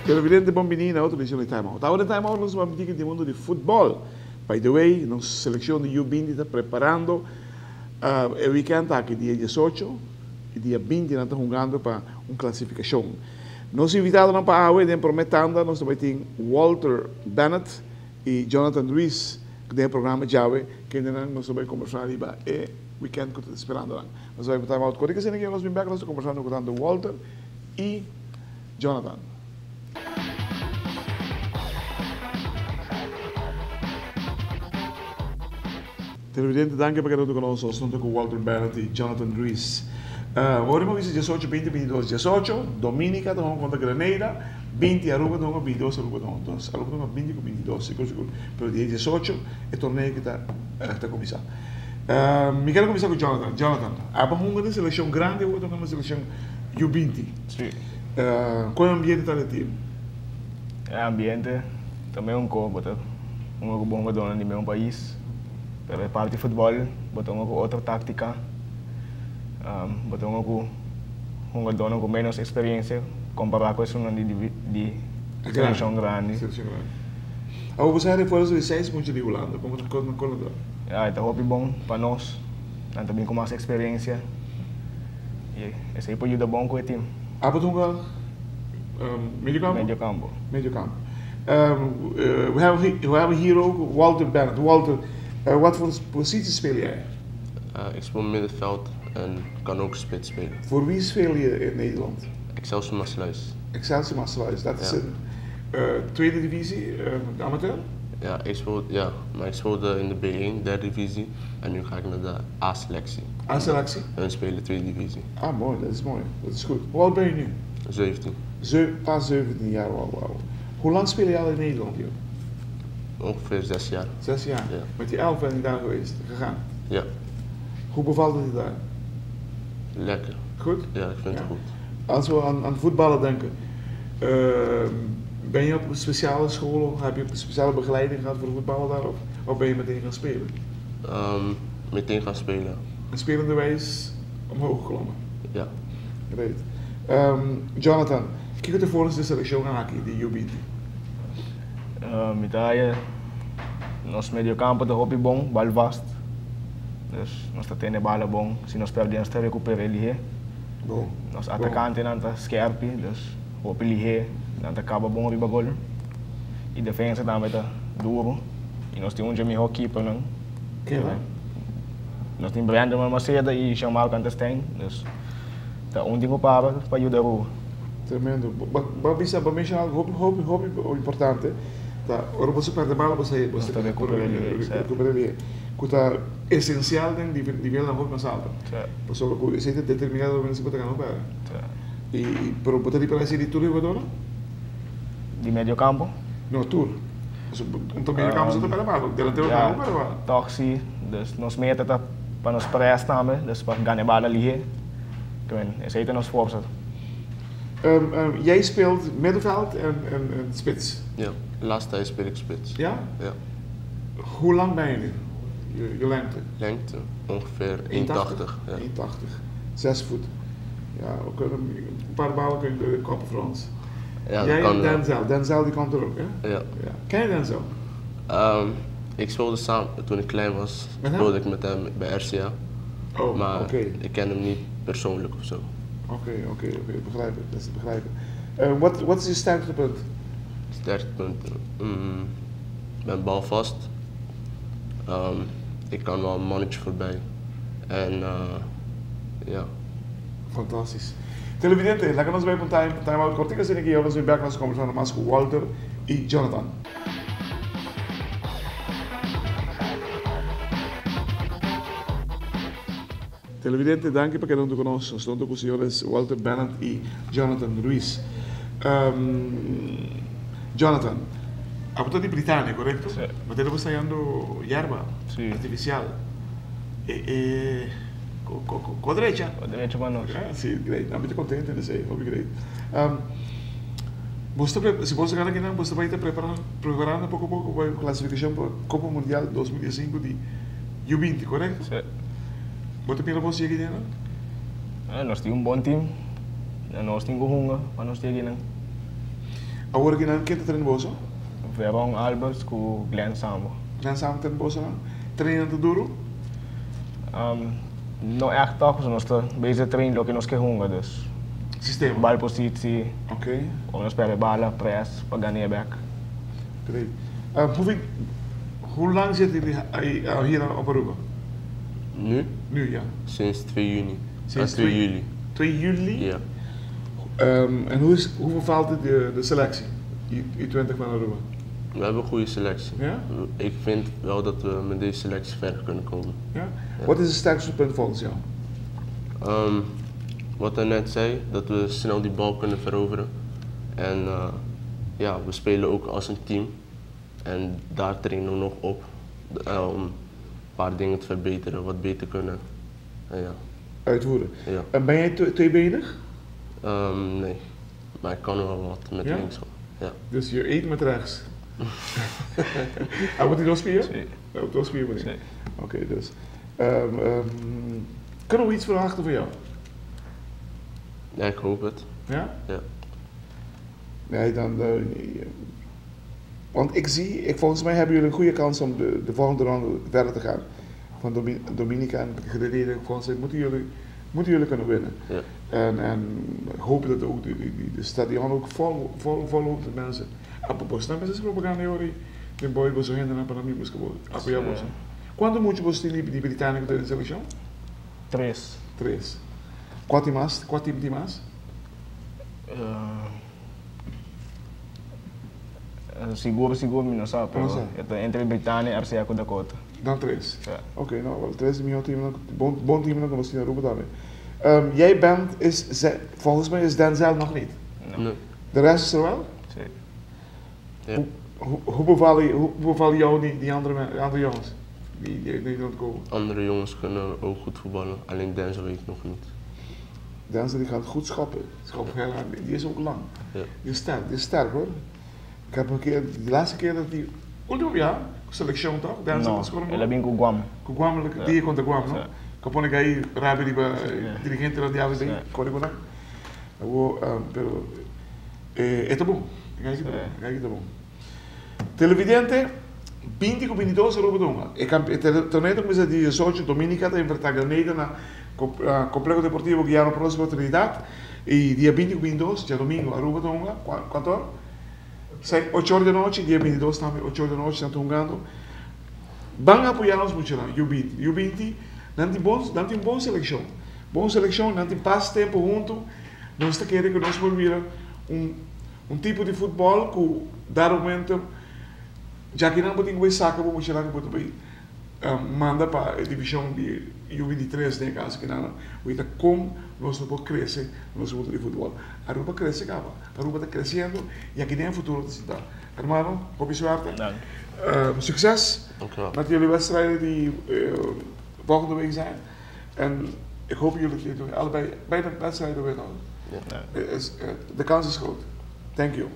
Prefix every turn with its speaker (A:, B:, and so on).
A: Televidente bambinina, outra edição de Time Out. Agora, Time Out, nós vamos dizer de mundo de futebol. By the way, nossa seleção de U20 está preparando o weekend aqui, dia 18 e dia 20, nós estamos jogando para uma classificação. Nosso invitado não para a AUE, de prometendo, nós também temos Walter Bennett e Jonathan Ruiz, que tem o programa de AUE, que nós vamos conversar ali, e weekend que estamos esperando lá. Nós vamos Time Out. Quando que nós vamos vir back, nós estamos conversando com Walter e Jonathan. Televidente, danke per aver conosciuto, sono con Walter Bennett e Jonathan Ruiz. Vorremmo visto 18, 20, 22, 18, domenica abbiamo contro Granada, 20 a Roma, abbiamo 22 a Roma, abbiamo 20 con 22, sicuro, per il 18 e torneo che sta cominciando. Mi quero começar con Jonathan. Jonathan, abbiamo una selezione grande, abbiamo una selezione U20.
B: Sì.
A: Qual è l'ambiente del team?
B: L'ambiente também é corpo, bom jogador no meu país. Pero a parte de futebol, botamos com outra tática, botamos com um jogador com menos experiência, comparado com esse de seleção grande.
A: Agora você é reforço de 6 pontos de Holanda, como jogador?
B: Então é bom para nós, também com mais experiência. E esse aí pode ajudar bom com o time.
A: Abatunga, meio campo?
B: Meio campo.
A: Meio campo. We have a hero, Walter Bennett. Walter, wat voor positie speel jij?
C: Ik speel middenveld en kan ook spits spelen.
A: Voor wie speel je in Nederland?
C: Excelsior Maassluis.
A: Excelsior Maassluis, dat is een tweede divisie, amateur?
C: Ja, maar ik speelde in de B1, derde divisie en nu ga ik naar de A-selectie.
A: A-selectie?
C: En we spelen tweede divisie.
A: Ah, mooi, dat is mooi. Dat is goed. Hoe oud ben je nu?
C: 17.
A: Pas 17 jaar, wauw. Hoe lang speel je al in Nederland, joh?
C: Ongeveer 6 jaar.
A: 6 jaar?
C: Ja.
A: Met die 11 ben je daar gegaan?
C: Ja.
A: Hoe bevalt het je daar?
C: Lekker.
A: Goed?
C: Ja, ik vind het goed.
A: Als we aan voetballen denken, ben je op een speciale school, heb je een speciale begeleiding gehad voor voetballen daar of ben je meteen gaan spelen?
C: Meteen gaan spelen.
A: En spelende wijs omhoog geklommen?
C: Ja.
A: Great. Jonathan, kijk de volgende selectie aqui, de U20.
B: Italia, nosso meio campo é hobby bom, bal vast. Dus nós temos bala bom, se nós perdemos, nós recuperamos ele.
A: Bom.
B: Nosso atacante não está scherp, dus hobby ele, não acaba bom riba gol. E defesa também está duro. E nós temos melhor keeper não.
A: Quem é?
B: Nós temos Brandon Maceda e Jamal Cantestein, dus tá único para ajudar o.
A: Tremendo. Bisa mencionar hobby importante. Tá, ora você perde a bola, você recupera ele. Que é essencial de nível na hobby mais alto. Porque você é determinado para você poder ganhar para. E pero pode ir para esse de tour jogador?
B: De meio campo?
A: Não, tour. Então meio campo você perde a bola, delantero não perde a bola.
B: Toxi, dus nós meta tá para nós prestar também, dus para ganhar bola ali. Esse aí é nosso força.
A: Jij speelt middenveld en spits.
C: Ja, de laatste tijd speel ik spits.
A: Ja?
C: Ja.
A: Hoe lang ben je nu? Je lengte?
C: Lengte? Ongeveer 1,80. Ja.
A: 1,80. 6 voet. Ja, ook een paar ballen kun je koppen Frans.
C: Ja,
A: jij
C: kan
A: en Denzel. Denzel die komt er ook, hè?
C: Ja.
A: Ken je Denzel?
C: Ik speelde samen, toen ik klein was, speelde ik met hem bij RCA.
A: Oh,
C: maar ik ken hem niet persoonlijk of zo.
A: Oké, begrijp ik. Dat is te begrijpen. Wat is je sterkste punt?
C: Sterkste punt? Ik ben balvast. Ik kan wel een mannetje voorbij. En ja.
A: Fantastisch. Televidente, la que nos ve con time out cortica, se que yo nos back nos conversando más con Walter y Jonathan. Televidente, danke perché non ti conosco, sono con i signori Walter Bennett e Jonathan Ruiz. Jonathan, appunto di Britannia, corretto?
B: Sì.
A: Ma te lo stai andando yerba
B: sì.
A: artificiale. Quadrecha.
B: Derecho para nós.
A: Sim, great. I'm muito contente de dizer, hope great. Se você ganhar aqui, você vai estar preparando pouco a pouco para a classificação para a Copa Mundial 2005 de U20, correto?
B: Sim.
A: Você pensa você aqui dentro?
B: Nós temos bom time. Nós temos hunger para nós ter aqui.
A: Agora que não, quem está treinando você?
B: Verão Alberts com Glenn Sambo.
A: Glenn Sambo treinando você não? Treinando duro?
B: Não é echt toch, nós estamos bezig trainen ook in ons hunger dus.
A: Systeem?
B: Balpositie,
A: Oké.
B: ons spelen ballen, press, para ganhar back.
A: Great. Hoe lang zitten jullie hier op Aruba?
C: Nu?
A: Nu, ja.
C: Sinds 2 juni.
A: Sinds
C: 2 juli.
A: 2 juli?
C: Ja.
A: En hoe valt het de selectie? U20 van Aruba?
C: We hebben een goede selectie.
A: Ja?
C: Ik vind wel dat we met deze selectie verder kunnen komen.
A: Ja? Wat is het sterkste punt volgens jou?
C: Wat hij net zei, dat we snel die bal kunnen veroveren. En ja, we spelen ook als een team. En daar trainen we nog op om een paar dingen te verbeteren, wat beter kunnen. En ja.
A: Uitvoeren.
C: Ja.
A: En ben jij tweebenig?
C: Nee, maar ik kan wel wat met
A: Ja?
C: links. Ja.
A: Dus je eet met rechts? Wordt hij nog spieren?
B: Sim.
A: Wordt nog spieren meneer?
B: Sim.
A: Oké, dus. Kunnen we iets verwachten van jou?
C: Ja, ik hoop het.
A: Ja?
C: Ja.
A: Nee, dan... want volgens mij hebben jullie een goede kans om de volgende ronde verder te gaan. Van Dominica en gereden, volgens mij moeten jullie kunnen winnen.
C: Ja.
A: En hopen dat ook de stadion ook vol loopt met mensen. Apropos, nou, mas propaganda hoor, de boy was ainda na para mim busca boa. Apoiar você. Quando muito você tem de britânico da seleção?
B: 3.
A: 3. Quanto mais? Quanto time mais?
B: Seguro, não sabe.
A: Não sabe.
B: Entre Britânia e RCA com Dakota.
A: Dan 3.
B: Ja.
A: Oké, nou, wel 3 is mijn team, bon team nog, was die naar Roepen daarmee. Jij bent, volgens mij is Denzel nog niet.
C: Nee.
A: De rest is er wel?
B: Sim.
C: Ja.
A: Hoe bevallen jou die andere jongens die Nederland komen?
C: Andere jongens kunnen ook goed voetballen, alleen Denzel weet ik nog niet.
A: Denzel die gaat goed schoppen. Heel hard. Die is ook lang.
C: Ja.
A: Die is sterk hoor. Ik heb een keer, de laatste keer dat die, último jaar, selectie toch? Denzel
B: Não,
A: was gewoon
B: ele vem com Guam.
A: com Guam, die contra Guam, no?
B: Sim.
A: Kapone aí, Rabi di ba
B: Sim.
A: dirigente da diabo dei,
B: Sim.
A: corre com pero tá bom. Tá bom. Televidente 20 com 22 Aruba Dunga. E torneio começa dia 18 Dominica tem protagonista na Complexo Deportivo Guiano Próximo Trinidad e dia 20 com 22, dia domingo Aruba Dunga, 4 8 horas da noite, dia 22 também, 8 horas da noite, estão jogando. Vão apoiar-nos muito lá, U20. Não tem boa seleção. Boa seleção, não tem passo tempo junto. Nós estamos querendo que nós volvamos tipo de futebol que, dado momento, já que não podemos ver saca, vamos lá que pode manda para a divisão de U23, né, caso que não, então como nós não podemos crescer no nosso mundo de futebol. A Aruba cresce, acaba. A Aruba está crescendo e aqui tem um futuro da cidade. Hermano, hoop je zwaarte. Succes met jullie wedstrijden die volgende week zijn. En ik hoop jullie allebei beide wedstrijden winnen.
B: Ja.
A: De kans is groot. Thank you.